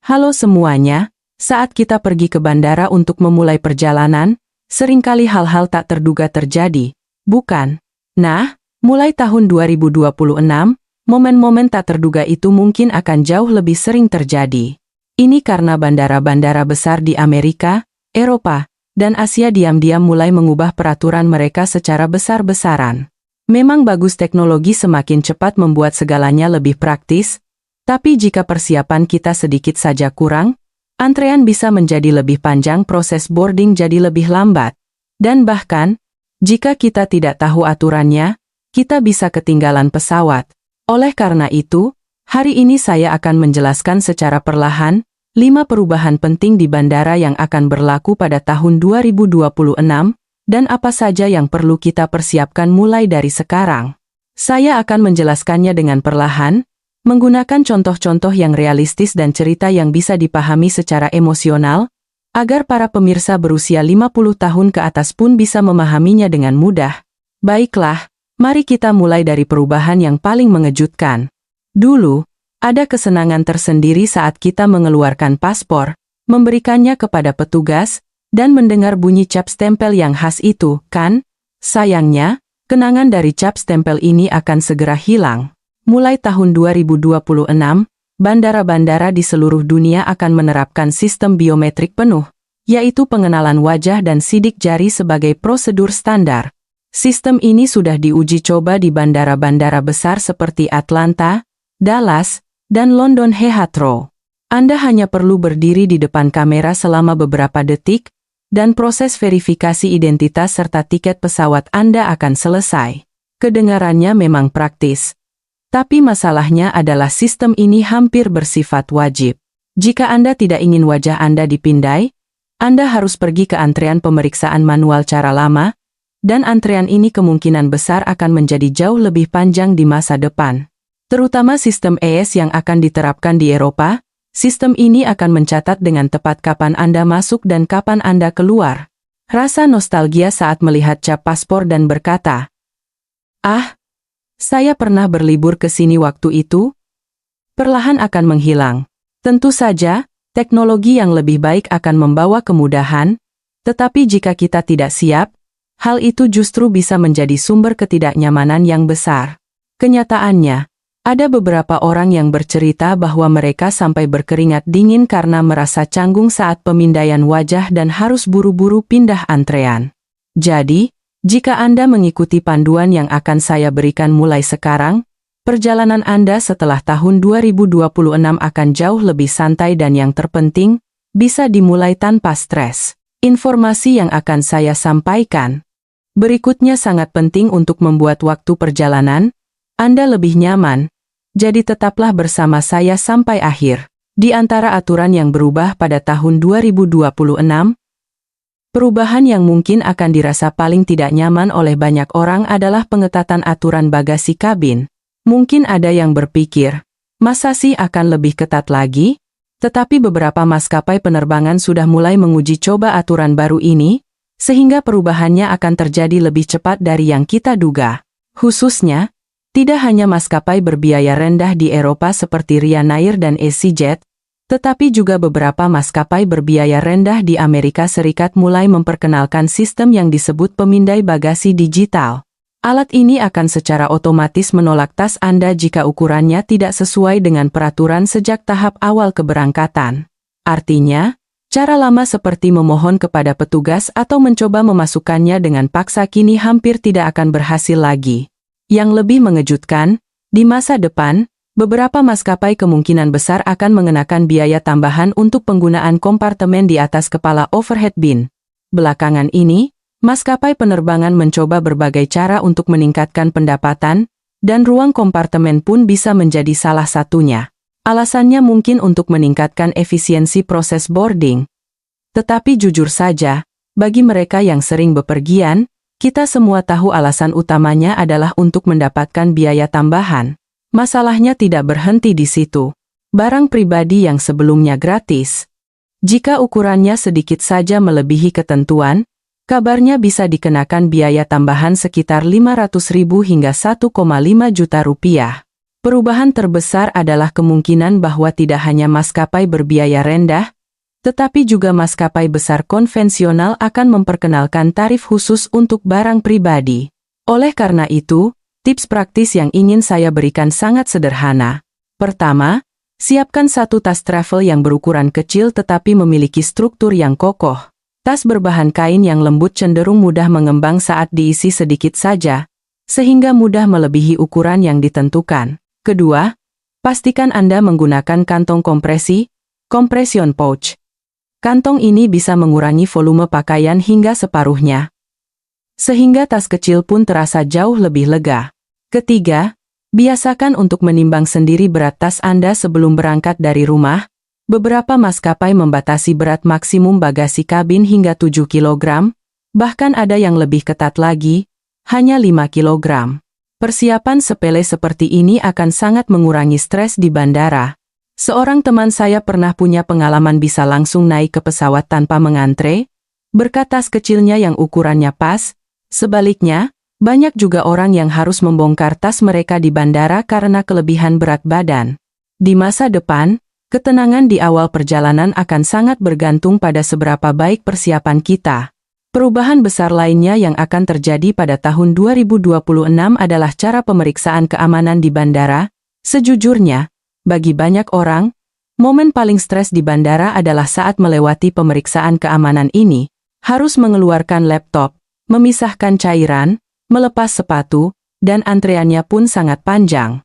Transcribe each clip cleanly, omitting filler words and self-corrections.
Halo semuanya, saat kita pergi ke bandara untuk memulai perjalanan, seringkali hal-hal tak terduga terjadi, bukan? Nah, mulai tahun 2026, momen-momen tak terduga itu mungkin akan jauh lebih sering terjadi. Ini karena bandara-bandara besar di Amerika, Eropa, dan Asia diam-diam mulai mengubah peraturan mereka secara besar-besaran. Memang bagus teknologi semakin cepat membuat segalanya lebih praktis, tapi jika persiapan kita sedikit saja kurang, antrean bisa menjadi lebih panjang, proses boarding jadi lebih lambat. Dan bahkan, jika kita tidak tahu aturannya, kita bisa ketinggalan pesawat. Oleh karena itu, hari ini saya akan menjelaskan secara perlahan 5 perubahan penting di bandara yang akan berlaku pada tahun 2026, dan apa saja yang perlu kita persiapkan mulai dari sekarang. Saya akan menjelaskannya dengan perlahan, menggunakan contoh-contoh yang realistis dan cerita yang bisa dipahami secara emosional, agar para pemirsa berusia 50 tahun ke atas pun bisa memahaminya dengan mudah. Baiklah, mari kita mulai dari perubahan yang paling mengejutkan. Dulu, ada kesenangan tersendiri saat kita mengeluarkan paspor, memberikannya kepada petugas, dan mendengar bunyi cap stempel yang khas itu, kan? Sayangnya, kenangan dari cap stempel ini akan segera hilang. Mulai tahun 2026, bandara-bandara di seluruh dunia akan menerapkan sistem biometrik penuh, yaitu pengenalan wajah dan sidik jari sebagai prosedur standar. Sistem ini sudah diuji coba di bandara-bandara besar seperti Atlanta, Dallas, dan London Heathrow. Anda hanya perlu berdiri di depan kamera selama beberapa detik, dan proses verifikasi identitas serta tiket pesawat Anda akan selesai. Kedengarannya memang praktis. Tapi masalahnya adalah sistem ini hampir bersifat wajib. Jika Anda tidak ingin wajah Anda dipindai, Anda harus pergi ke antrean pemeriksaan manual cara lama, dan antrean ini kemungkinan besar akan menjadi jauh lebih panjang di masa depan. Terutama sistem ES yang akan diterapkan di Eropa, sistem ini akan mencatat dengan tepat kapan Anda masuk dan kapan Anda keluar. Rasa nostalgia saat melihat cap paspor dan berkata, "Ah, saya pernah berlibur ke sini waktu itu," perlahan akan menghilang. Tentu saja, teknologi yang lebih baik akan membawa kemudahan, tetapi jika kita tidak siap, hal itu justru bisa menjadi sumber ketidaknyamanan yang besar. Kenyataannya, ada beberapa orang yang bercerita bahwa mereka sampai berkeringat dingin karena merasa canggung saat pemindaian wajah dan harus buru-buru pindah antrean. Jadi, jika Anda mengikuti panduan yang akan saya berikan mulai sekarang, perjalanan Anda setelah tahun 2026 akan jauh lebih santai dan yang terpenting, bisa dimulai tanpa stres. Informasi yang akan saya sampaikan berikutnya sangat penting untuk membuat waktu perjalanan Anda lebih nyaman, jadi tetaplah bersama saya sampai akhir. Di antara aturan yang berubah pada tahun 2026, perubahan yang mungkin akan dirasa paling tidak nyaman oleh banyak orang adalah pengetatan aturan bagasi kabin. Mungkin ada yang berpikir, masa sih akan lebih ketat lagi? Tetapi beberapa maskapai penerbangan sudah mulai menguji coba aturan baru ini, sehingga perubahannya akan terjadi lebih cepat dari yang kita duga. Khususnya, tidak hanya maskapai berbiaya rendah di Eropa seperti Ryanair dan EasyJet, tetapi juga beberapa maskapai berbiaya rendah di Amerika Serikat mulai memperkenalkan sistem yang disebut pemindai bagasi digital. Alat ini akan secara otomatis menolak tas Anda jika ukurannya tidak sesuai dengan peraturan sejak tahap awal keberangkatan. Artinya, cara lama seperti memohon kepada petugas atau mencoba memasukkannya dengan paksa kini hampir tidak akan berhasil lagi. Yang lebih mengejutkan, di masa depan, beberapa maskapai kemungkinan besar akan mengenakan biaya tambahan untuk penggunaan kompartemen di atas kepala overhead bin. Belakangan ini, maskapai penerbangan mencoba berbagai cara untuk meningkatkan pendapatan, dan ruang kompartemen pun bisa menjadi salah satunya. Alasannya mungkin untuk meningkatkan efisiensi proses boarding. Tetapi jujur saja, bagi mereka yang sering bepergian, kita semua tahu alasan utamanya adalah untuk mendapatkan biaya tambahan. Masalahnya tidak berhenti di situ. Barang pribadi yang sebelumnya gratis, jika ukurannya sedikit saja melebihi ketentuan, kabarnya bisa dikenakan biaya tambahan sekitar 500.000 hingga 1,5 juta rupiah. Perubahan terbesar adalah kemungkinan bahwa tidak hanya maskapai berbiaya rendah, tetapi juga maskapai besar konvensional akan memperkenalkan tarif khusus untuk barang pribadi. Oleh karena itu, tips praktis yang ingin saya berikan sangat sederhana. Pertama, siapkan satu tas travel yang berukuran kecil tetapi memiliki struktur yang kokoh. Tas berbahan kain yang lembut cenderung mudah mengembang saat diisi sedikit saja, sehingga mudah melebihi ukuran yang ditentukan. Kedua, pastikan Anda menggunakan kantong kompresi, compression pouch. Kantong ini bisa mengurangi volume pakaian hingga separuhnya, sehingga tas kecil pun terasa jauh lebih lega. Ketiga, biasakan untuk menimbang sendiri berat tas Anda sebelum berangkat dari rumah. Beberapa maskapai membatasi berat maksimum bagasi kabin hingga 7 kg, bahkan ada yang lebih ketat lagi, hanya 5 kg. Persiapan sepele seperti ini akan sangat mengurangi stres di bandara. Seorang teman saya pernah punya pengalaman bisa langsung naik ke pesawat tanpa mengantre, berkat tas kecilnya yang ukurannya pas. Sebaliknya, banyak juga orang yang harus membongkar tas mereka di bandara karena kelebihan berat badan. Di masa depan, ketenangan di awal perjalanan akan sangat bergantung pada seberapa baik persiapan kita. Perubahan besar lainnya yang akan terjadi pada tahun 2026 adalah cara pemeriksaan keamanan di bandara. Sejujurnya, bagi banyak orang, momen paling stres di bandara adalah saat melewati pemeriksaan keamanan ini. Harus mengeluarkan laptop, memisahkan cairan, melepas sepatu, dan antreannya pun sangat panjang.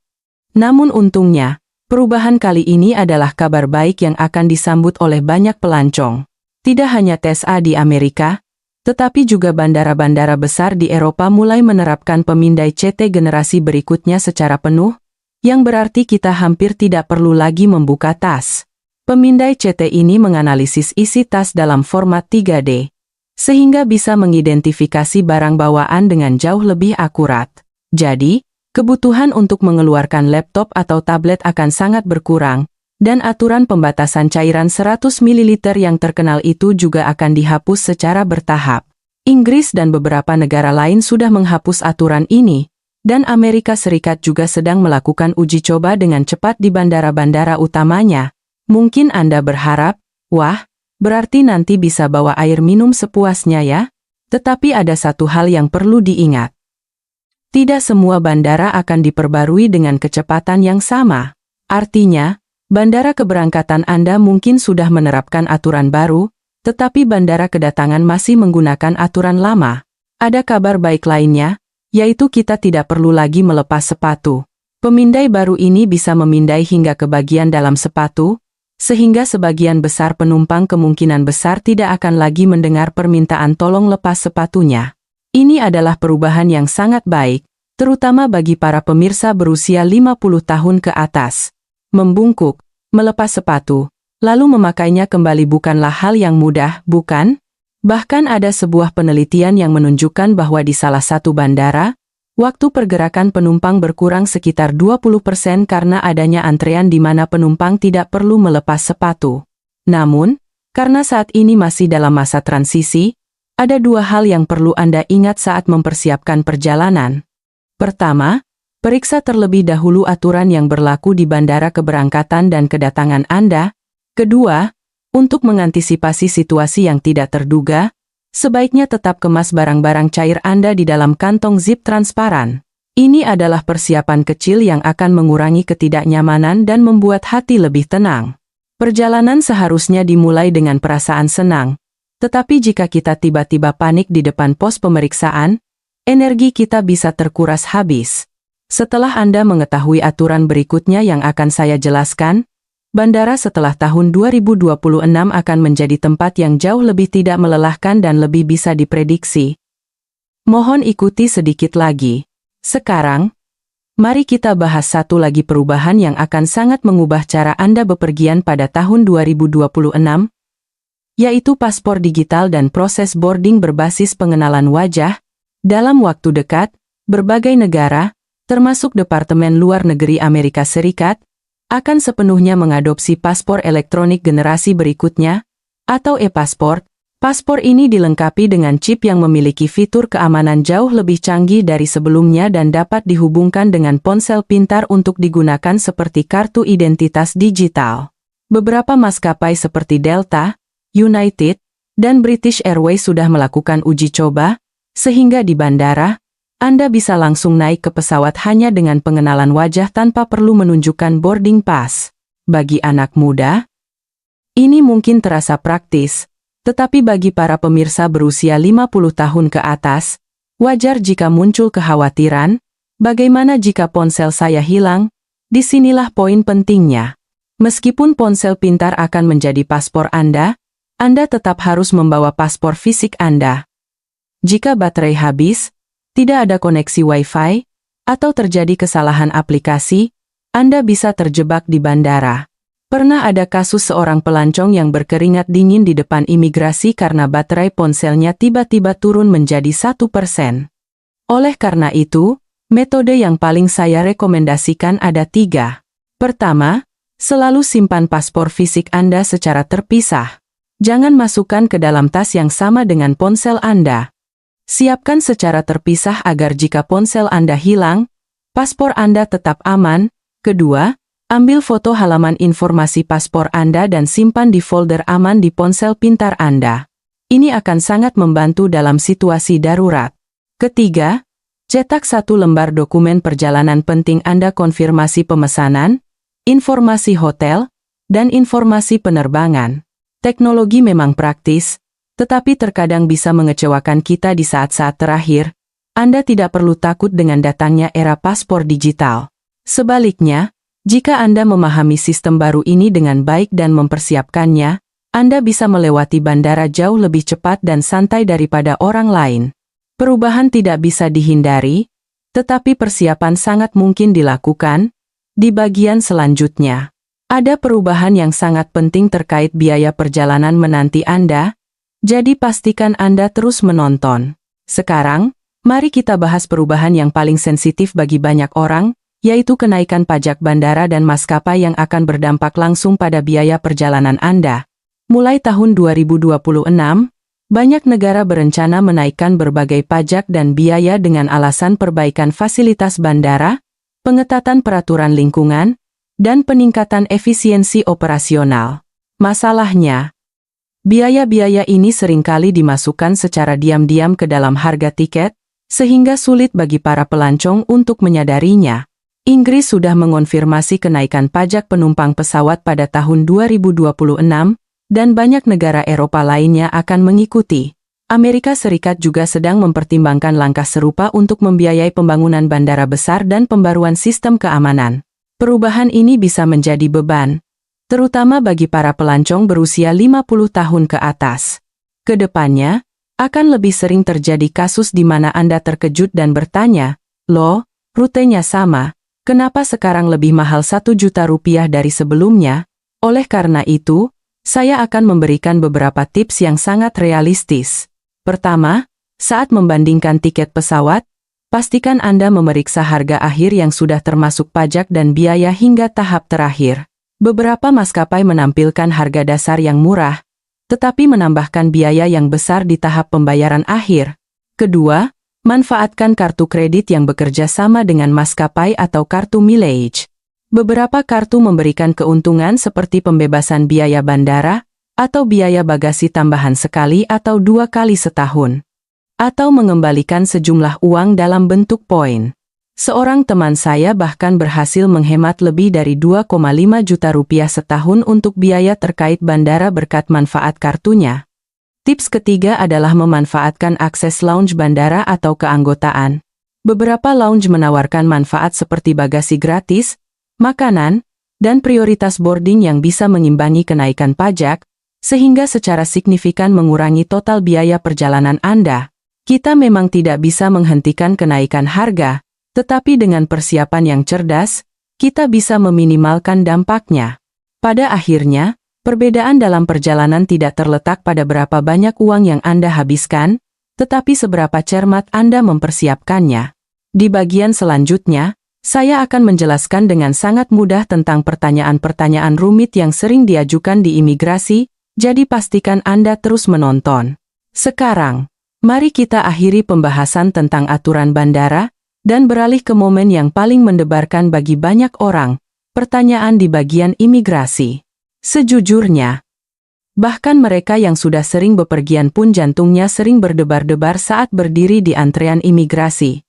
Namun untungnya, perubahan kali ini adalah kabar baik yang akan disambut oleh banyak pelancong. Tidak hanya TSA di Amerika, tetapi juga bandara-bandara besar di Eropa mulai menerapkan pemindai CT generasi berikutnya secara penuh, yang berarti kita hampir tidak perlu lagi membuka tas. Pemindai CT ini menganalisis isi tas dalam format 3D, sehingga bisa mengidentifikasi barang bawaan dengan jauh lebih akurat. Jadi, kebutuhan untuk mengeluarkan laptop atau tablet akan sangat berkurang, dan aturan pembatasan cairan 100 ml yang terkenal itu juga akan dihapus secara bertahap. Inggris dan beberapa negara lain sudah menghapus aturan ini, dan Amerika Serikat juga sedang melakukan uji coba dengan cepat di bandara-bandara utamanya. Mungkin Anda berharap, wah, berarti nanti bisa bawa air minum sepuasnya ya? Tetapi ada satu hal yang perlu diingat. Tidak semua bandara akan diperbarui dengan kecepatan yang sama. Artinya, bandara keberangkatan Anda mungkin sudah menerapkan aturan baru, tetapi bandara kedatangan masih menggunakan aturan lama. Ada kabar baik lainnya, yaitu kita tidak perlu lagi melepas sepatu. Pemindai baru ini bisa memindai hingga ke bagian dalam sepatu, sehingga sebagian besar penumpang kemungkinan besar tidak akan lagi mendengar permintaan tolong lepas sepatunya. Ini adalah perubahan yang sangat baik, terutama bagi para pemirsa berusia 50 tahun ke atas. Membungkuk, melepas sepatu, lalu memakainya kembali bukanlah hal yang mudah, bukan? Bahkan ada sebuah penelitian yang menunjukkan bahwa di salah satu bandara, waktu pergerakan penumpang berkurang sekitar 20% karena adanya antrean di mana penumpang tidak perlu melepas sepatu. Namun, karena saat ini masih dalam masa transisi, ada dua hal yang perlu Anda ingat saat mempersiapkan perjalanan. Pertama, periksa terlebih dahulu aturan yang berlaku di bandara keberangkatan dan kedatangan Anda. Kedua, untuk mengantisipasi situasi yang tidak terduga, sebaiknya tetap kemas barang-barang cair Anda di dalam kantong zip transparan. Ini adalah persiapan kecil yang akan mengurangi ketidaknyamanan dan membuat hati lebih tenang. Perjalanan seharusnya dimulai dengan perasaan senang, tetapi jika kita tiba-tiba panik di depan pos pemeriksaan, energi kita bisa terkuras habis. Setelah Anda mengetahui aturan berikutnya yang akan saya jelaskan, bandara setelah tahun 2026 akan menjadi tempat yang jauh lebih tidak melelahkan dan lebih bisa diprediksi. Mohon ikuti sedikit lagi. Sekarang, mari kita bahas satu lagi perubahan yang akan sangat mengubah cara Anda bepergian pada tahun 2026, yaitu paspor digital dan proses boarding berbasis pengenalan wajah. Dalam waktu dekat, berbagai negara, termasuk Departemen Luar Negeri Amerika Serikat, akan sepenuhnya mengadopsi paspor elektronik generasi berikutnya, atau e-pasport. Paspor ini dilengkapi dengan chip yang memiliki fitur keamanan jauh lebih canggih dari sebelumnya dan dapat dihubungkan dengan ponsel pintar untuk digunakan seperti kartu identitas digital. Beberapa maskapai seperti Delta, United, dan British Airways sudah melakukan uji coba, sehingga di bandara, Anda bisa langsung naik ke pesawat hanya dengan pengenalan wajah tanpa perlu menunjukkan boarding pass. Bagi anak muda, ini mungkin terasa praktis, tetapi bagi para pemirsa berusia 50 tahun ke atas, wajar jika muncul kekhawatiran, bagaimana jika ponsel saya hilang? Disinilah poin pentingnya. Meskipun ponsel pintar akan menjadi paspor Anda tetap harus membawa paspor fisik Anda. Jika baterai habis, tidak ada koneksi Wi-Fi, atau terjadi kesalahan aplikasi, Anda bisa terjebak di bandara. Pernah ada kasus seorang pelancong yang berkeringat dingin di depan imigrasi karena baterai ponselnya tiba-tiba turun menjadi 1%. Oleh karena itu, metode yang paling saya rekomendasikan ada 3. Pertama, selalu simpan paspor fisik Anda secara terpisah. Jangan masukkan ke dalam tas yang sama dengan ponsel Anda. Siapkan secara terpisah agar jika ponsel Anda hilang, paspor Anda tetap aman. Kedua, ambil foto halaman informasi paspor Anda dan simpan di folder aman di ponsel pintar Anda. Ini akan sangat membantu dalam situasi darurat. Ketiga, cetak 1 lembar dokumen perjalanan penting Anda, konfirmasi pemesanan, informasi hotel, dan informasi penerbangan. Teknologi memang praktis, tetapi terkadang bisa mengecewakan kita di saat-saat terakhir. Anda tidak perlu takut dengan datangnya era paspor digital. Sebaliknya, jika Anda memahami sistem baru ini dengan baik dan mempersiapkannya, Anda bisa melewati bandara jauh lebih cepat dan santai daripada orang lain. Perubahan tidak bisa dihindari, tetapi persiapan sangat mungkin dilakukan. Di bagian selanjutnya, ada perubahan yang sangat penting terkait biaya perjalanan menanti Anda, jadi pastikan Anda terus menonton. Sekarang, mari kita bahas perubahan yang paling sensitif bagi banyak orang, yaitu kenaikan pajak bandara dan maskapai yang akan berdampak langsung pada biaya perjalanan Anda. Mulai tahun 2026, banyak negara berencana menaikkan berbagai pajak dan biaya dengan alasan perbaikan fasilitas bandara, pengetatan peraturan lingkungan, dan peningkatan efisiensi operasional. Masalahnya, biaya-biaya ini seringkali dimasukkan secara diam-diam ke dalam harga tiket, sehingga sulit bagi para pelancong untuk menyadarinya. Inggris sudah mengonfirmasi kenaikan pajak penumpang pesawat pada tahun 2026, dan banyak negara Eropa lainnya akan mengikuti. Amerika Serikat juga sedang mempertimbangkan langkah serupa untuk membiayai pembangunan bandara besar dan pembaruan sistem keamanan. Perubahan ini bisa menjadi beban, terutama bagi para pelancong berusia 50 tahun ke atas. Kedepannya, akan lebih sering terjadi kasus di mana Anda terkejut dan bertanya, "Loh, rutenya sama. Kenapa sekarang lebih mahal 1 juta rupiah dari sebelumnya?" Oleh karena itu, saya akan memberikan beberapa tips yang sangat realistis. Pertama, saat membandingkan tiket pesawat, pastikan Anda memeriksa harga akhir yang sudah termasuk pajak dan biaya hingga tahap terakhir. Beberapa maskapai menampilkan harga dasar yang murah, tetapi menambahkan biaya yang besar di tahap pembayaran akhir. Kedua, manfaatkan kartu kredit yang bekerja sama dengan maskapai atau kartu mileage. Beberapa kartu memberikan keuntungan seperti pembebasan biaya bandara, atau biaya bagasi tambahan sekali atau 2 kali setahun, atau mengembalikan sejumlah uang dalam bentuk poin. Seorang teman saya bahkan berhasil menghemat lebih dari 2,5 juta rupiah setahun untuk biaya terkait bandara berkat manfaat kartunya. Tips ketiga adalah memanfaatkan akses lounge bandara atau keanggotaan. Beberapa lounge menawarkan manfaat seperti bagasi gratis, makanan, dan prioritas boarding yang bisa mengimbangi kenaikan pajak, sehingga secara signifikan mengurangi total biaya perjalanan Anda. Kita memang tidak bisa menghentikan kenaikan harga, tetapi dengan persiapan yang cerdas, kita bisa meminimalkan dampaknya. Pada akhirnya, perbedaan dalam perjalanan tidak terletak pada berapa banyak uang yang Anda habiskan, tetapi seberapa cermat Anda mempersiapkannya. Di bagian selanjutnya, saya akan menjelaskan dengan sangat mudah tentang pertanyaan-pertanyaan rumit yang sering diajukan di imigrasi, Jadi pastikan Anda terus menonton. Sekarang, mari kita akhiri pembahasan tentang aturan bandara, dan beralih ke momen yang paling mendebarkan bagi banyak orang, pertanyaan di bagian imigrasi. Sejujurnya, bahkan mereka yang sudah sering bepergian pun jantungnya sering berdebar-debar saat berdiri di antrean imigrasi.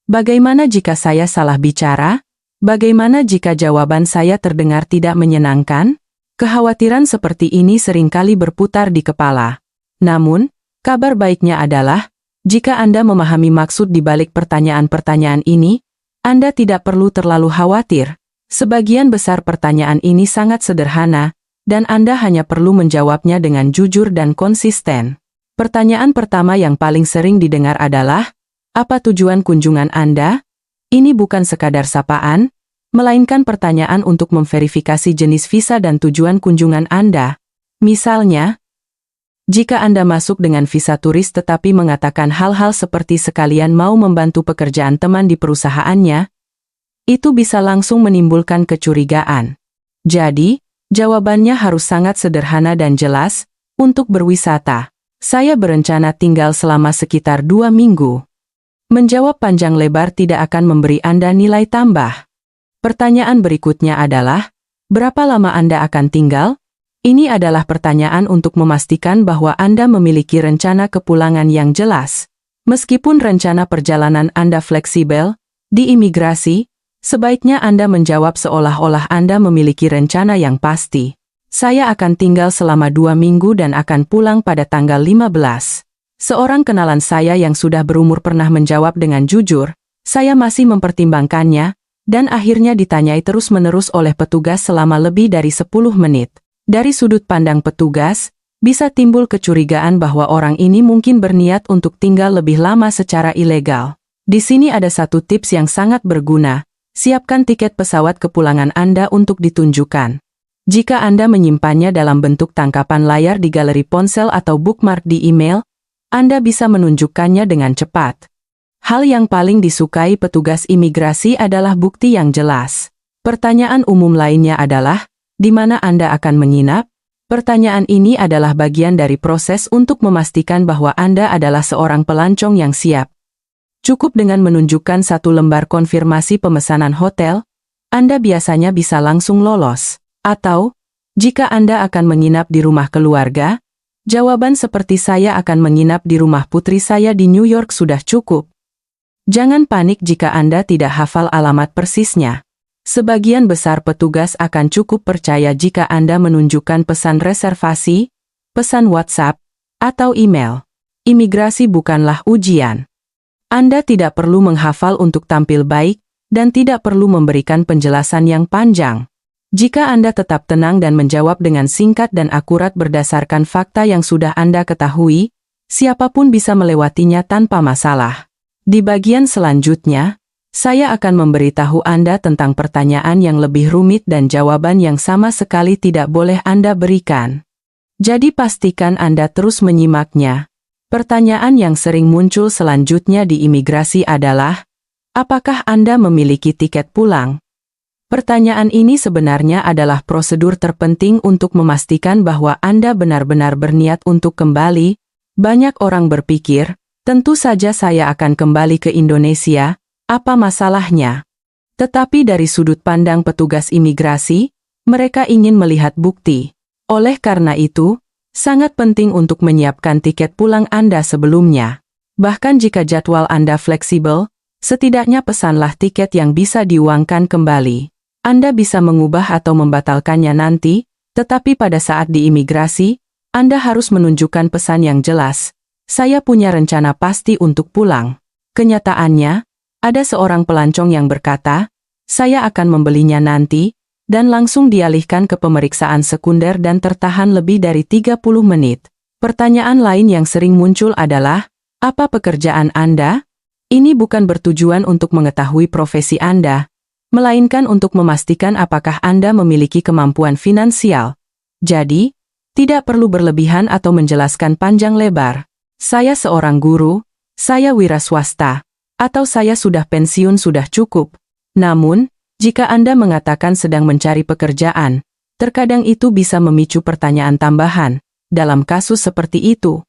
Bagaimana jika saya salah bicara? Bagaimana jika jawaban saya terdengar tidak menyenangkan? Kekhawatiran seperti ini seringkali berputar di kepala. Namun, kabar baiknya adalah, jika Anda memahami maksud di balik pertanyaan-pertanyaan ini, Anda tidak perlu terlalu khawatir. Sebagian besar pertanyaan ini sangat sederhana, dan Anda hanya perlu menjawabnya dengan jujur dan konsisten. Pertanyaan pertama yang paling sering didengar adalah, apa tujuan kunjungan Anda? Ini bukan sekadar sapaan, melainkan pertanyaan untuk memverifikasi jenis visa dan tujuan kunjungan Anda. Misalnya, jika Anda masuk dengan visa turis tetapi mengatakan hal-hal seperti sekalian mau membantu pekerjaan teman di perusahaannya, itu bisa langsung menimbulkan kecurigaan. Jadi, jawabannya harus sangat sederhana dan jelas. Untuk berwisata, saya berencana tinggal selama sekitar 2 minggu. Menjawab panjang lebar tidak akan memberi Anda nilai tambah. Pertanyaan berikutnya adalah, berapa lama Anda akan tinggal? Ini adalah pertanyaan untuk memastikan bahwa Anda memiliki rencana kepulangan yang jelas. Meskipun rencana perjalanan Anda fleksibel, di imigrasi, sebaiknya Anda menjawab seolah-olah Anda memiliki rencana yang pasti. Saya akan tinggal selama 2 minggu dan akan pulang pada tanggal 15. Seorang kenalan saya yang sudah berumur pernah menjawab dengan jujur, saya masih mempertimbangkannya, dan akhirnya ditanyai terus-menerus oleh petugas selama lebih dari 10 menit. Dari sudut pandang petugas, bisa timbul kecurigaan bahwa orang ini mungkin berniat untuk tinggal lebih lama secara ilegal. Di sini ada satu tips yang sangat berguna, siapkan tiket pesawat kepulangan Anda untuk ditunjukkan. Jika Anda menyimpannya dalam bentuk tangkapan layar di galeri ponsel atau bookmark di email, Anda bisa menunjukkannya dengan cepat. Hal yang paling disukai petugas imigrasi adalah bukti yang jelas. Pertanyaan umum lainnya adalah, di mana Anda akan menginap? Pertanyaan ini adalah bagian dari proses untuk memastikan bahwa Anda adalah seorang pelancong yang siap. Cukup dengan menunjukkan satu lembar konfirmasi pemesanan hotel, Anda biasanya bisa langsung lolos. Atau, jika Anda akan menginap di rumah keluarga, jawaban seperti saya akan menginap di rumah putri saya di New York sudah cukup. Jangan panik jika Anda tidak hafal alamat persisnya. Sebagian besar petugas akan cukup percaya jika Anda menunjukkan pesan reservasi, pesan WhatsApp, atau email. Imigrasi bukanlah ujian. Anda tidak perlu menghafal untuk tampil baik, dan tidak perlu memberikan penjelasan yang panjang. Jika Anda tetap tenang dan menjawab dengan singkat dan akurat berdasarkan fakta yang sudah Anda ketahui, siapapun bisa melewatinya tanpa masalah. Di bagian selanjutnya, saya akan memberitahu Anda tentang pertanyaan yang lebih rumit dan jawaban yang sama sekali tidak boleh Anda berikan. Jadi pastikan Anda terus menyimaknya. Pertanyaan yang sering muncul selanjutnya di imigrasi adalah, apakah Anda memiliki tiket pulang? Pertanyaan ini sebenarnya adalah prosedur terpenting untuk memastikan bahwa Anda benar-benar berniat untuk kembali. Banyak orang berpikir, tentu saja saya akan kembali ke Indonesia, apa masalahnya? Tetapi dari sudut pandang petugas imigrasi, mereka ingin melihat bukti. Oleh karena itu, sangat penting untuk menyiapkan tiket pulang Anda sebelumnya. Bahkan jika jadwal Anda fleksibel, setidaknya pesanlah tiket yang bisa diuangkan kembali. Anda bisa mengubah atau membatalkannya nanti, tetapi pada saat di imigrasi, Anda harus menunjukkan pesan yang jelas. Saya punya rencana pasti untuk pulang. Kenyataannya, ada seorang pelancong yang berkata, saya akan membelinya nanti, dan langsung dialihkan ke pemeriksaan sekunder dan tertahan lebih dari 30 menit. Pertanyaan lain yang sering muncul adalah, apa pekerjaan Anda? Ini bukan bertujuan untuk mengetahui profesi Anda, melainkan untuk memastikan apakah Anda memiliki kemampuan finansial. Jadi, tidak perlu berlebihan atau menjelaskan panjang lebar. Saya seorang guru, saya wira swasta, atau saya sudah pensiun sudah cukup. Namun, jika Anda mengatakan sedang mencari pekerjaan, Terkadang itu bisa memicu pertanyaan tambahan. Dalam kasus seperti itu,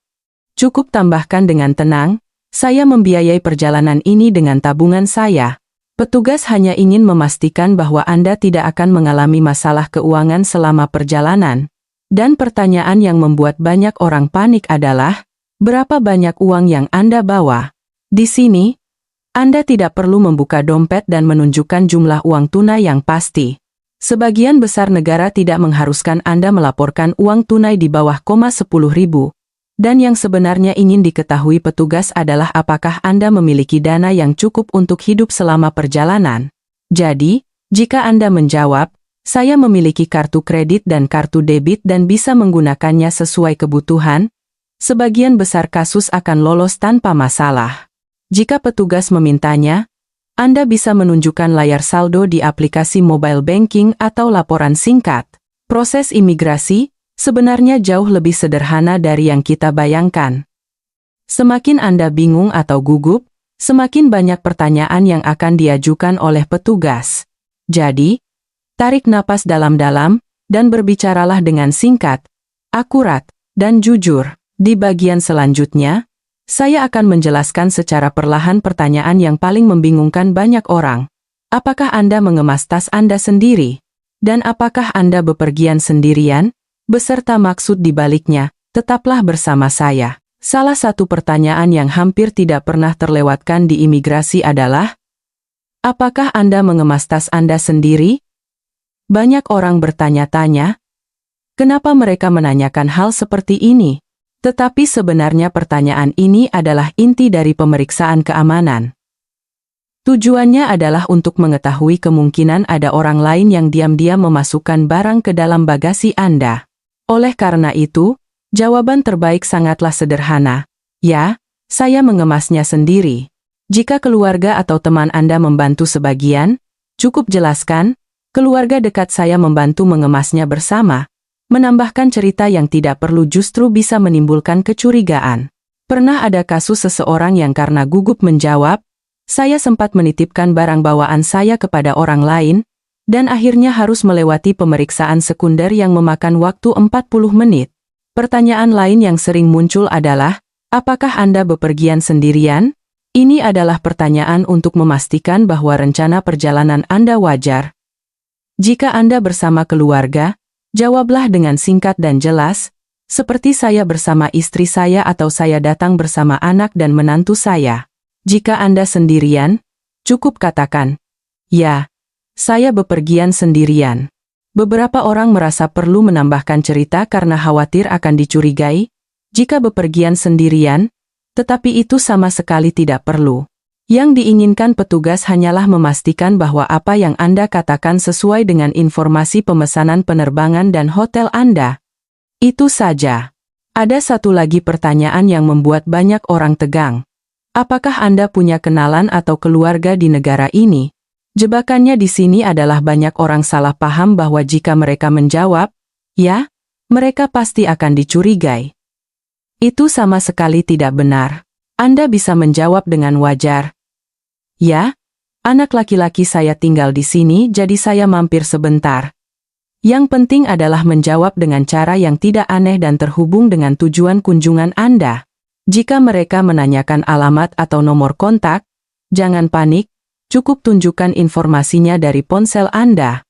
cukup tambahkan dengan tenang, saya membiayai perjalanan ini dengan tabungan saya. Petugas hanya ingin memastikan bahwa Anda tidak akan mengalami masalah keuangan selama perjalanan. Dan pertanyaan yang membuat banyak orang panik adalah, berapa banyak uang yang Anda bawa? Di sini, Anda tidak perlu membuka dompet dan menunjukkan jumlah uang tunai yang pasti. Sebagian besar negara tidak mengharuskan Anda melaporkan uang tunai di bawah 10.000. Dan yang sebenarnya ingin diketahui petugas adalah apakah Anda memiliki dana yang cukup untuk hidup selama perjalanan. Jadi, jika Anda menjawab, saya memiliki kartu kredit dan kartu debit dan bisa menggunakannya sesuai kebutuhan, sebagian besar kasus akan lolos tanpa masalah. Jika petugas memintanya, Anda bisa menunjukkan layar saldo di aplikasi mobile banking atau laporan singkat. Proses imigrasi sebenarnya jauh lebih sederhana dari yang kita bayangkan. Semakin Anda bingung atau gugup, semakin banyak pertanyaan yang akan diajukan oleh petugas. Jadi, tarik napas dalam-dalam, dan berbicaralah dengan singkat, akurat, dan jujur. Di bagian selanjutnya, saya akan menjelaskan secara perlahan pertanyaan yang paling membingungkan banyak orang. Apakah Anda mengemas tas Anda sendiri? Dan apakah Anda bepergian sendirian? Beserta maksud di baliknya, tetaplah bersama saya. Salah satu pertanyaan yang hampir tidak pernah terlewatkan di imigrasi adalah, apakah Anda mengemas tas Anda sendiri? Banyak orang bertanya-tanya, kenapa mereka menanyakan hal seperti ini? Tetapi sebenarnya pertanyaan ini adalah inti dari pemeriksaan keamanan. Tujuannya adalah untuk mengetahui kemungkinan ada orang lain yang diam-diam memasukkan barang ke dalam bagasi Anda. Oleh karena itu, jawaban terbaik sangatlah sederhana. Ya, saya mengemasnya sendiri. Jika keluarga atau teman Anda membantu sebagian, cukup jelaskan, keluarga dekat saya membantu mengemasnya bersama. Menambahkan cerita yang tidak perlu justru bisa menimbulkan kecurigaan. Pernah ada kasus seseorang yang karena gugup menjawab, saya sempat menitipkan barang bawaan saya kepada orang lain, dan akhirnya harus melewati pemeriksaan sekunder yang memakan waktu 40 menit. Pertanyaan lain yang sering muncul adalah, apakah Anda bepergian sendirian? Ini adalah pertanyaan untuk memastikan bahwa rencana perjalanan Anda wajar. Jika Anda bersama keluarga, jawablah dengan singkat dan jelas, seperti saya bersama istri saya atau saya datang bersama anak dan menantu saya. Jika Anda sendirian, cukup katakan, ya, saya bepergian sendirian. Beberapa orang merasa perlu menambahkan cerita karena khawatir akan dicurigai, jika bepergian sendirian, tetapi itu sama sekali tidak perlu. Yang diinginkan petugas hanyalah memastikan bahwa apa yang Anda katakan sesuai dengan informasi pemesanan penerbangan dan hotel Anda. Itu saja. Ada satu lagi pertanyaan yang membuat banyak orang tegang. Apakah Anda punya kenalan atau keluarga di negara ini? Jebakannya di sini adalah banyak orang salah paham bahwa jika mereka menjawab, ya, mereka pasti akan dicurigai. Itu sama sekali tidak benar. Anda bisa menjawab dengan wajar. Ya, anak laki-laki saya tinggal di sini jadi saya mampir sebentar. Yang penting adalah menjawab dengan cara yang tidak aneh dan terhubung dengan tujuan kunjungan Anda. Jika mereka menanyakan alamat atau nomor kontak, jangan panik. Cukup tunjukkan informasinya dari ponsel Anda.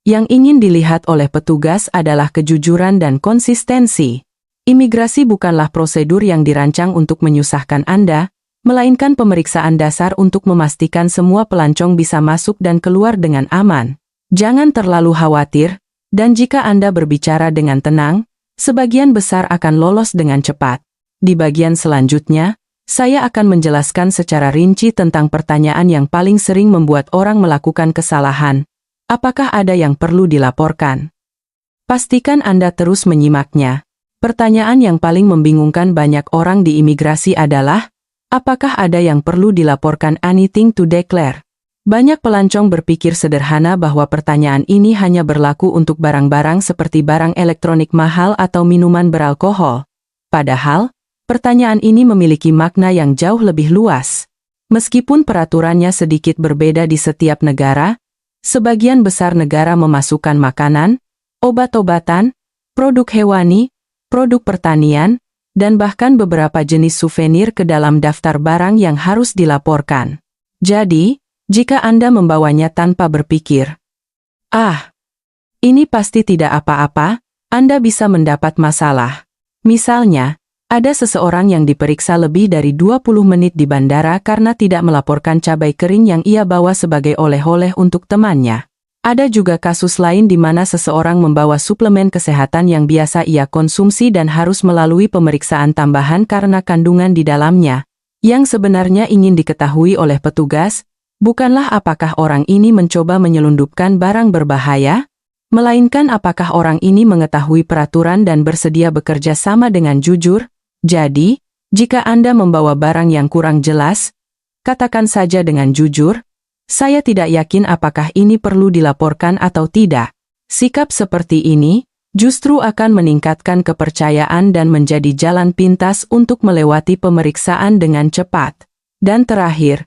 Yang ingin dilihat oleh petugas adalah kejujuran dan konsistensi. Imigrasi bukanlah prosedur yang dirancang untuk menyusahkan Anda, melainkan pemeriksaan dasar untuk memastikan semua pelancong bisa masuk dan keluar dengan aman. Jangan terlalu khawatir, dan jika Anda berbicara dengan tenang, sebagian besar akan lolos dengan cepat. Di bagian selanjutnya, saya akan menjelaskan secara rinci tentang pertanyaan yang paling sering membuat orang melakukan kesalahan. Apakah ada yang perlu dilaporkan? Pastikan Anda terus menyimaknya. Pertanyaan yang paling membingungkan banyak orang di imigrasi adalah, apakah ada yang perlu dilaporkan? Anything to declare? Banyak pelancong berpikir sederhana bahwa pertanyaan ini hanya berlaku untuk barang-barang seperti barang elektronik mahal atau minuman beralkohol. Padahal, pertanyaan ini memiliki makna yang jauh lebih luas. Meskipun peraturannya sedikit berbeda di setiap negara, sebagian besar negara memasukkan makanan, obat-obatan, produk hewani, produk pertanian, dan bahkan beberapa jenis souvenir ke dalam daftar barang yang harus dilaporkan. Jadi, jika Anda membawanya tanpa berpikir, ini pasti tidak apa-apa, Anda bisa mendapat masalah. Misalnya, ada seseorang yang diperiksa lebih dari 20 menit di bandara karena tidak melaporkan cabai kering yang ia bawa sebagai oleh-oleh untuk temannya. Ada juga kasus lain di mana seseorang membawa suplemen kesehatan yang biasa ia konsumsi dan harus melalui pemeriksaan tambahan karena kandungan di dalamnya. Yang sebenarnya ingin diketahui oleh petugas, bukanlah apakah orang ini mencoba menyelundupkan barang berbahaya, melainkan apakah orang ini mengetahui peraturan dan bersedia bekerja sama dengan jujur. Jadi, jika Anda membawa barang yang kurang jelas, katakan saja dengan jujur, saya tidak yakin apakah ini perlu dilaporkan atau tidak. Sikap seperti ini justru akan meningkatkan kepercayaan dan menjadi jalan pintas untuk melewati pemeriksaan dengan cepat. Dan terakhir,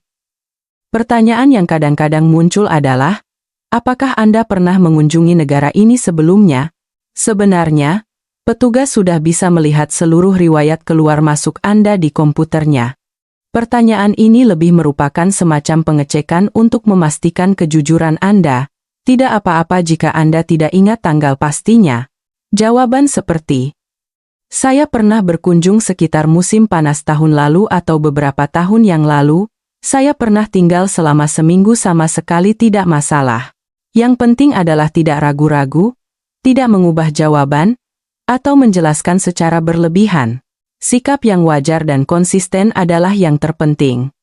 pertanyaan yang kadang-kadang muncul adalah, apakah Anda pernah mengunjungi negara ini sebelumnya? Sebenarnya, petugas sudah bisa melihat seluruh riwayat keluar masuk Anda di komputernya. Pertanyaan ini lebih merupakan semacam pengecekan untuk memastikan kejujuran Anda. Tidak apa-apa jika Anda tidak ingat tanggal pastinya. Jawaban seperti, saya pernah berkunjung sekitar musim panas tahun lalu atau beberapa tahun yang lalu, saya pernah tinggal selama seminggu sama sekali tidak masalah. Yang penting adalah tidak ragu-ragu, tidak mengubah jawaban, atau menjelaskan secara berlebihan. Sikap yang wajar dan konsisten adalah yang terpenting.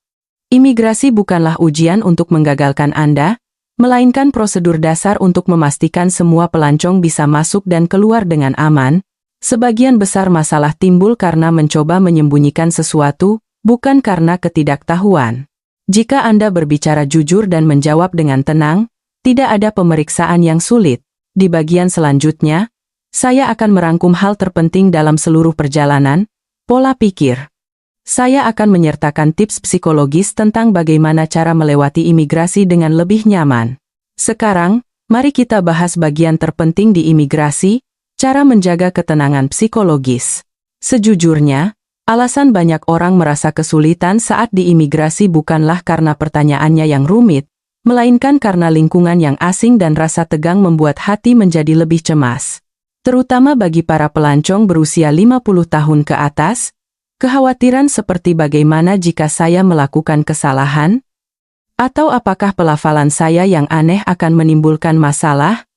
Imigrasi bukanlah ujian untuk menggagalkan Anda, melainkan prosedur dasar untuk memastikan semua pelancong bisa masuk dan keluar dengan aman. Sebagian besar masalah timbul karena mencoba menyembunyikan sesuatu, bukan karena ketidaktahuan. Jika Anda berbicara jujur dan menjawab dengan tenang, tidak ada pemeriksaan yang sulit. Di bagian selanjutnya, saya akan merangkum hal terpenting dalam seluruh perjalanan. Pola pikir. Saya akan menyertakan tips psikologis tentang bagaimana cara melewati imigrasi dengan lebih nyaman. Sekarang, mari kita bahas bagian terpenting di imigrasi, cara menjaga ketenangan psikologis. Sejujurnya, alasan banyak orang merasa kesulitan saat di imigrasi bukanlah karena pertanyaannya yang rumit, melainkan karena lingkungan yang asing dan rasa tegang membuat hati menjadi lebih cemas. Terutama bagi para pelancong berusia 50 tahun ke atas, kekhawatiran seperti bagaimana jika saya melakukan kesalahan? Atau apakah pelafalan saya yang aneh akan menimbulkan masalah?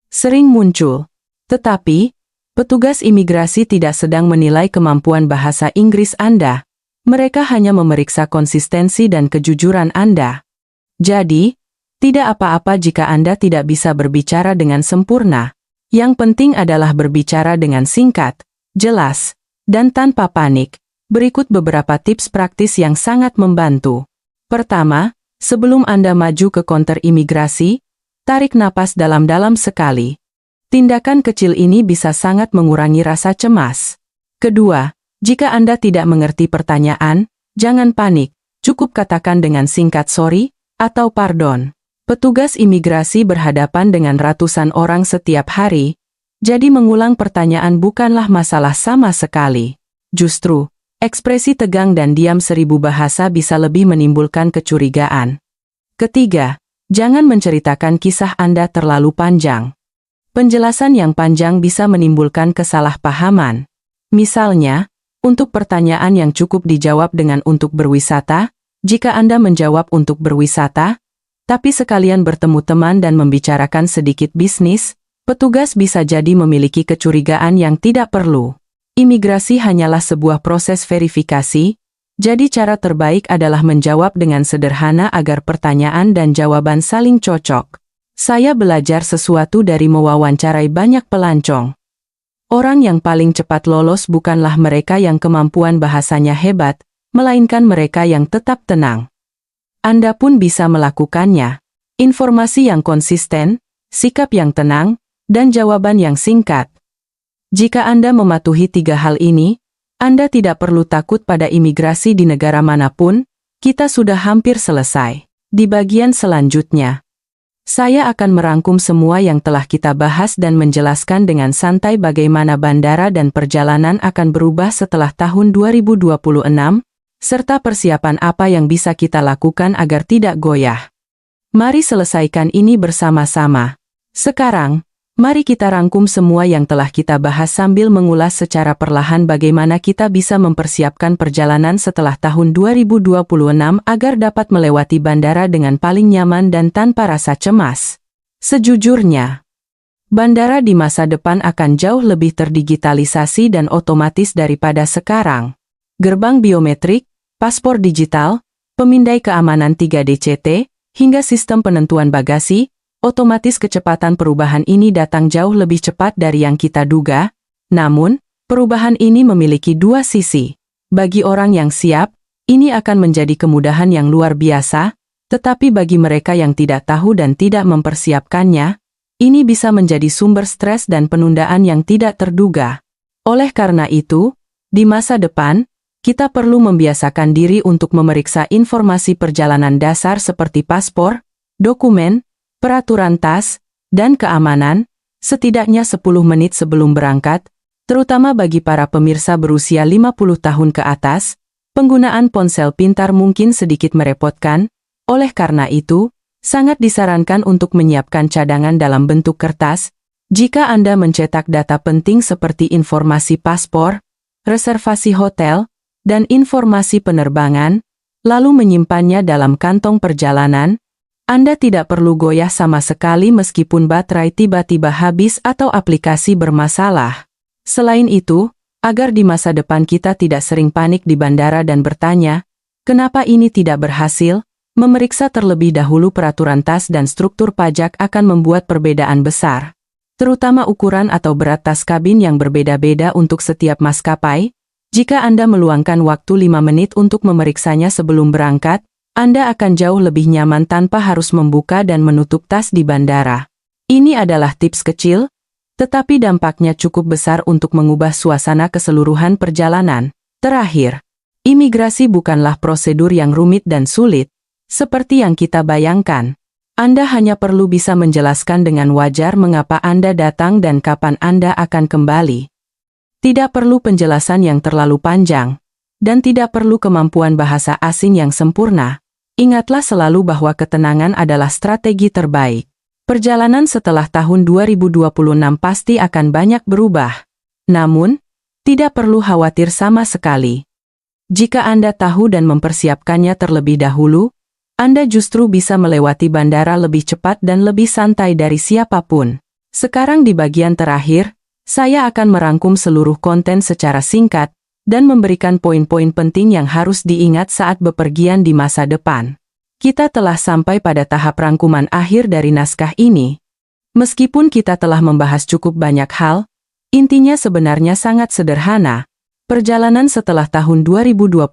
Sering muncul. Tetapi, petugas imigrasi tidak sedang menilai kemampuan bahasa Inggris Anda. Mereka hanya memeriksa konsistensi dan kejujuran Anda. Jadi, tidak apa-apa jika Anda tidak bisa berbicara dengan sempurna. Yang penting adalah berbicara dengan singkat, jelas, dan tanpa panik. Berikut beberapa tips praktis yang sangat membantu. Pertama, sebelum Anda maju ke konter imigrasi, tarik napas dalam-dalam sekali. Tindakan kecil ini bisa sangat mengurangi rasa cemas. Kedua, jika Anda tidak mengerti pertanyaan, jangan panik, cukup katakan dengan singkat sorry atau pardon. Petugas imigrasi berhadapan dengan ratusan orang setiap hari, jadi mengulang pertanyaan bukanlah masalah sama sekali. Justru, ekspresi tegang dan diam 1000 bahasa bisa lebih menimbulkan kecurigaan. Ketiga, jangan menceritakan kisah Anda terlalu panjang. Penjelasan yang panjang bisa menimbulkan kesalahpahaman. Misalnya, untuk pertanyaan yang cukup dijawab dengan untuk berwisata, jika Anda menjawab untuk berwisata, tapi sekalian bertemu teman dan membicarakan sedikit bisnis, petugas bisa jadi memiliki kecurigaan yang tidak perlu. Imigrasi hanyalah sebuah proses verifikasi, jadi cara terbaik adalah menjawab dengan sederhana agar pertanyaan dan jawaban saling cocok. Saya belajar sesuatu dari mewawancarai banyak pelancong. Orang yang paling cepat lolos bukanlah mereka yang kemampuan bahasanya hebat, melainkan mereka yang tetap tenang. Anda pun bisa melakukannya. Informasi yang konsisten, sikap yang tenang, dan jawaban yang singkat. Jika Anda mematuhi 3 hal ini, Anda tidak perlu takut pada imigrasi di negara manapun, kita sudah hampir selesai. Di bagian selanjutnya, Saya akan merangkum semua yang telah kita bahas dan menjelaskan dengan santai bagaimana bandara dan perjalanan akan berubah setelah tahun 2026, serta persiapan apa yang bisa kita lakukan agar tidak goyah. Mari selesaikan ini bersama-sama. Sekarang, mari kita rangkum semua yang telah kita bahas sambil mengulas secara perlahan bagaimana kita bisa mempersiapkan perjalanan setelah tahun 2026 agar dapat melewati bandara dengan paling nyaman dan tanpa rasa cemas. Sejujurnya, bandara di masa depan akan jauh lebih terdigitalisasi dan otomatis daripada sekarang. Gerbang biometrik, paspor digital, pemindai keamanan 3D CT, hingga sistem penentuan bagasi, otomatis kecepatan perubahan ini datang jauh lebih cepat dari yang kita duga. Namun, perubahan ini memiliki dua sisi. Bagi orang yang siap, ini akan menjadi kemudahan yang luar biasa, tetapi bagi mereka yang tidak tahu dan tidak mempersiapkannya, ini bisa menjadi sumber stres dan penundaan yang tidak terduga. Oleh karena itu, di masa depan, kita perlu membiasakan diri untuk memeriksa informasi perjalanan dasar seperti paspor, dokumen, peraturan tas, dan keamanan, setidaknya 10 menit sebelum berangkat, terutama bagi para pemirsa berusia 50 tahun ke atas, penggunaan ponsel pintar mungkin sedikit merepotkan, oleh karena itu, sangat disarankan untuk menyiapkan cadangan dalam bentuk kertas, jika Anda mencetak data penting seperti informasi paspor, reservasi hotel, dan informasi penerbangan, lalu menyimpannya dalam kantong perjalanan, Anda tidak perlu goyah sama sekali meskipun baterai tiba-tiba habis atau aplikasi bermasalah. Selain itu, agar di masa depan kita tidak sering panik di bandara dan bertanya, kenapa ini tidak berhasil, memeriksa terlebih dahulu peraturan tas dan struktur pajak akan membuat perbedaan besar. Terutama ukuran atau berat tas kabin yang berbeda-beda untuk setiap maskapai. Jika Anda meluangkan waktu 5 menit untuk memeriksanya sebelum berangkat, Anda akan jauh lebih nyaman tanpa harus membuka dan menutup tas di bandara. Ini adalah tips kecil, tetapi dampaknya cukup besar untuk mengubah suasana keseluruhan perjalanan. Terakhir, imigrasi bukanlah prosedur yang rumit dan sulit, seperti yang kita bayangkan. Anda hanya perlu bisa menjelaskan dengan wajar mengapa Anda datang dan kapan Anda akan kembali. Tidak perlu penjelasan yang terlalu panjang, dan tidak perlu kemampuan bahasa asing yang sempurna. Ingatlah selalu bahwa ketenangan adalah strategi terbaik. Perjalanan setelah tahun 2026 pasti akan banyak berubah. Namun, tidak perlu khawatir sama sekali. Jika Anda tahu dan mempersiapkannya terlebih dahulu, Anda justru bisa melewati bandara lebih cepat dan lebih santai dari siapapun. Sekarang di bagian terakhir, saya akan merangkum seluruh konten secara singkat dan memberikan poin-poin penting yang harus diingat saat bepergian di masa depan. Kita telah sampai pada tahap rangkuman akhir dari naskah ini. Meskipun kita telah membahas cukup banyak hal, intinya sebenarnya sangat sederhana. Perjalanan setelah tahun 2026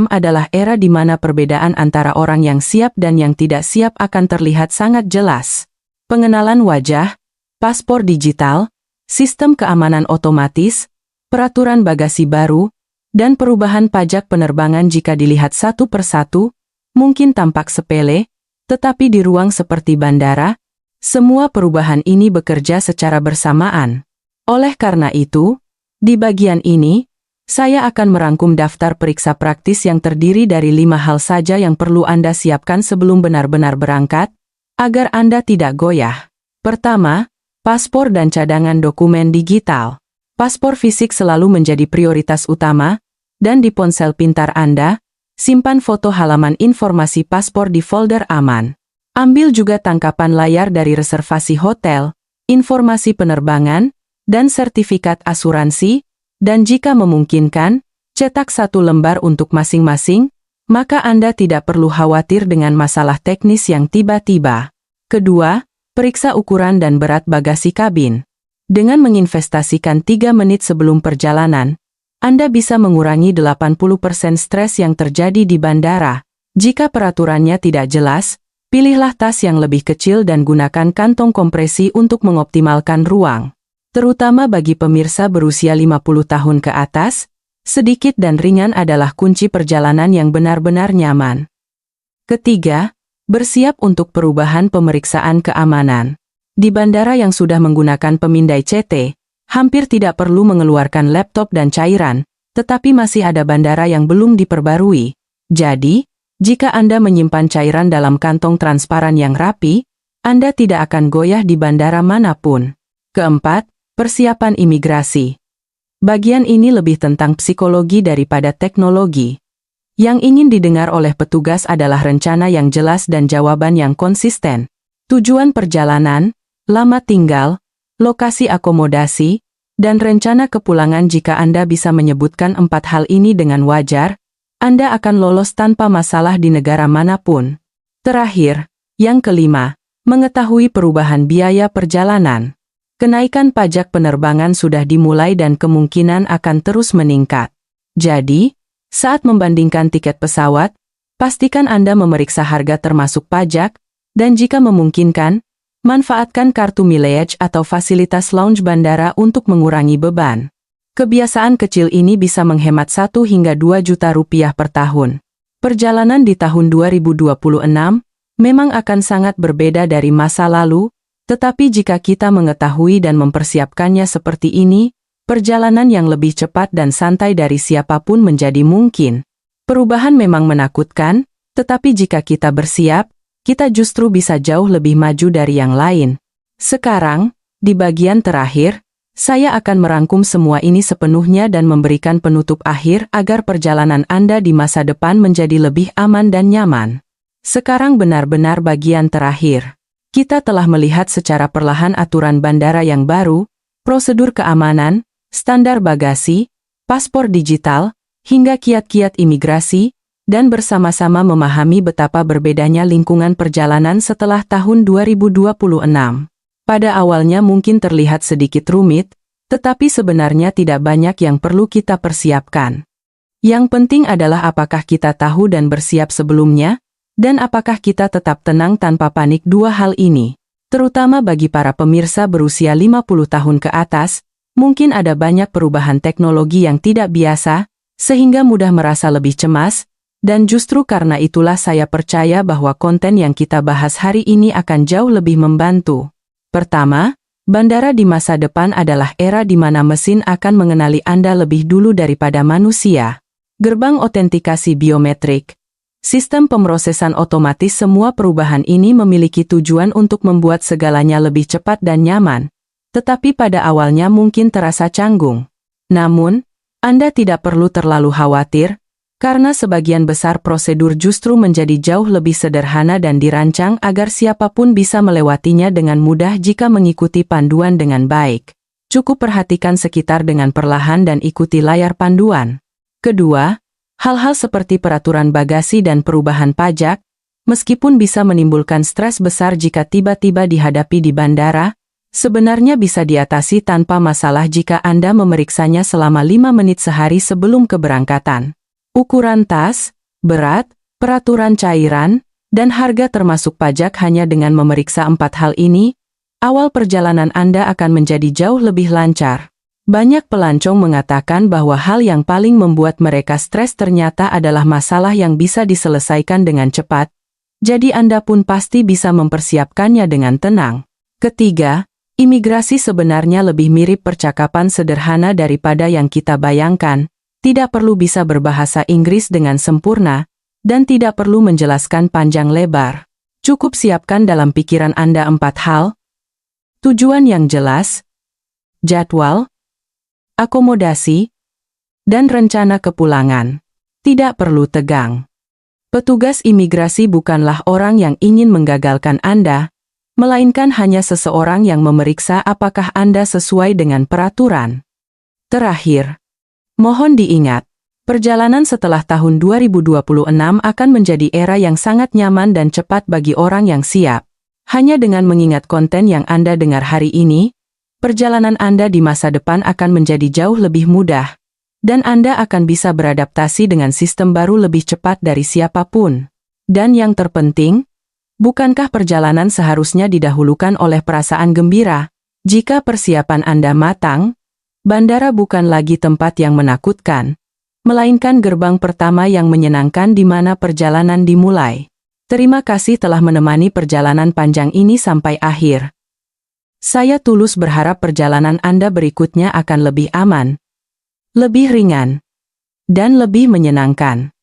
adalah era di mana perbedaan antara orang yang siap dan yang tidak siap akan terlihat sangat jelas. Pengenalan wajah, paspor digital, sistem keamanan otomatis, peraturan bagasi baru, dan perubahan pajak penerbangan jika dilihat satu persatu, mungkin tampak sepele, tetapi di ruang seperti bandara, semua perubahan ini bekerja secara bersamaan. Oleh karena itu, di bagian ini, saya akan merangkum daftar periksa praktis yang terdiri dari 5 hal saja yang perlu Anda siapkan sebelum benar-benar berangkat, agar Anda tidak goyah. Pertama, paspor dan cadangan dokumen digital. Paspor fisik selalu menjadi prioritas utama, dan di ponsel pintar Anda, simpan foto halaman informasi paspor di folder aman. Ambil juga tangkapan layar dari reservasi hotel, informasi penerbangan, dan sertifikat asuransi, dan jika memungkinkan, cetak 1 lembar untuk masing-masing, maka Anda tidak perlu khawatir dengan masalah teknis yang tiba-tiba. Kedua, periksa ukuran dan berat bagasi kabin. Dengan menginvestasikan 3 menit sebelum perjalanan, Anda bisa mengurangi 80% stres yang terjadi di bandara. Jika peraturannya tidak jelas, pilihlah tas yang lebih kecil dan gunakan kantong kompresi untuk mengoptimalkan ruang. Terutama bagi pemirsa berusia 50 tahun ke atas, sedikit dan ringan adalah kunci perjalanan yang benar-benar nyaman. Ketiga, Bersiap untuk perubahan pemeriksaan keamanan. Di bandara yang sudah menggunakan pemindai CT, hampir tidak perlu mengeluarkan laptop dan cairan, tetapi masih ada bandara yang belum diperbarui. Jadi, jika Anda menyimpan cairan dalam kantong transparan yang rapi, Anda tidak akan goyah di bandara manapun. Keempat, persiapan imigrasi. Bagian ini lebih tentang psikologi daripada teknologi. Yang ingin didengar oleh petugas adalah rencana yang jelas dan jawaban yang konsisten. Tujuan perjalanan, lama tinggal, lokasi akomodasi, dan rencana kepulangan. Jika Anda bisa menyebutkan 4 hal ini dengan wajar, Anda akan lolos tanpa masalah di negara manapun. Terakhir, yang kelima, mengetahui perubahan biaya perjalanan. Kenaikan pajak penerbangan sudah dimulai dan kemungkinan akan terus meningkat. Jadi, saat membandingkan tiket pesawat, pastikan Anda memeriksa harga termasuk pajak, dan jika memungkinkan, manfaatkan kartu mileage atau fasilitas lounge bandara untuk mengurangi beban. Kebiasaan kecil ini bisa menghemat 1 hingga 2 juta rupiah per tahun. Perjalanan di tahun 2026 memang akan sangat berbeda dari masa lalu, tetapi jika kita mengetahui dan mempersiapkannya seperti ini, perjalanan yang lebih cepat dan santai dari siapapun menjadi mungkin. Perubahan memang menakutkan, tetapi jika kita bersiap, kita justru bisa jauh lebih maju dari yang lain. Sekarang, di bagian terakhir, saya akan merangkum semua ini sepenuhnya dan memberikan penutup akhir agar perjalanan Anda di masa depan menjadi lebih aman dan nyaman. Sekarang benar-benar bagian terakhir. Kita telah melihat secara perlahan aturan bandara yang baru, prosedur keamanan, standar bagasi, paspor digital, hingga kiat-kiat imigrasi, dan bersama-sama memahami betapa berbedanya lingkungan perjalanan setelah tahun 2026. Pada awalnya mungkin terlihat sedikit rumit, tetapi sebenarnya tidak banyak yang perlu kita persiapkan. Yang penting adalah apakah kita tahu dan bersiap sebelumnya, dan apakah kita tetap tenang tanpa panik. 2 hal ini, terutama bagi para pemirsa berusia 50 tahun ke atas, mungkin ada banyak perubahan teknologi yang tidak biasa, sehingga mudah merasa lebih cemas. Dan justru karena itulah saya percaya bahwa konten yang kita bahas hari ini akan jauh lebih membantu. Pertama, bandara di masa depan adalah era di mana mesin akan mengenali Anda lebih dulu daripada manusia. Gerbang otentikasi biometrik. Sistem pemrosesan otomatis. Semua perubahan ini memiliki tujuan untuk membuat segalanya lebih cepat dan nyaman. Tetapi pada awalnya mungkin terasa canggung. Namun, Anda tidak perlu terlalu khawatir, karena sebagian besar prosedur justru menjadi jauh lebih sederhana dan dirancang agar siapapun bisa melewatinya dengan mudah jika mengikuti panduan dengan baik. Cukup perhatikan sekitar dengan perlahan dan ikuti layar panduan. Kedua, hal-hal seperti peraturan bagasi dan perubahan pajak, meskipun bisa menimbulkan stres besar jika tiba-tiba dihadapi di bandara, sebenarnya bisa diatasi tanpa masalah jika Anda memeriksanya selama 5 menit sehari sebelum keberangkatan. Ukuran tas, berat, peraturan cairan, dan harga termasuk pajak. Hanya dengan memeriksa 4 hal ini, awal perjalanan Anda akan menjadi jauh lebih lancar. Banyak pelancong mengatakan bahwa hal yang paling membuat mereka stres ternyata adalah masalah yang bisa diselesaikan dengan cepat, jadi Anda pun pasti bisa mempersiapkannya dengan tenang. Ketiga, imigrasi sebenarnya lebih mirip percakapan sederhana daripada yang kita bayangkan. Tidak perlu bisa berbahasa Inggris dengan sempurna, dan tidak perlu menjelaskan panjang lebar. Cukup siapkan dalam pikiran Anda 4 hal: tujuan yang jelas, jadwal, akomodasi, dan rencana kepulangan. Tidak perlu tegang. Petugas imigrasi bukanlah orang yang ingin menggagalkan Anda, melainkan hanya seseorang yang memeriksa apakah Anda sesuai dengan peraturan. Terakhir, mohon diingat, perjalanan setelah tahun 2026 akan menjadi era yang sangat nyaman dan cepat bagi orang yang siap. Hanya dengan mengingat konten yang Anda dengar hari ini, perjalanan Anda di masa depan akan menjadi jauh lebih mudah, dan Anda akan bisa beradaptasi dengan sistem baru lebih cepat dari siapapun. Dan yang terpenting, bukankah perjalanan seharusnya didahulukan oleh perasaan gembira? Jika persiapan Anda matang, bandara bukan lagi tempat yang menakutkan, melainkan gerbang pertama yang menyenangkan di mana perjalanan dimulai. Terima kasih telah menemani perjalanan panjang ini sampai akhir. Saya tulus berharap perjalanan Anda berikutnya akan lebih aman, lebih ringan, dan lebih menyenangkan.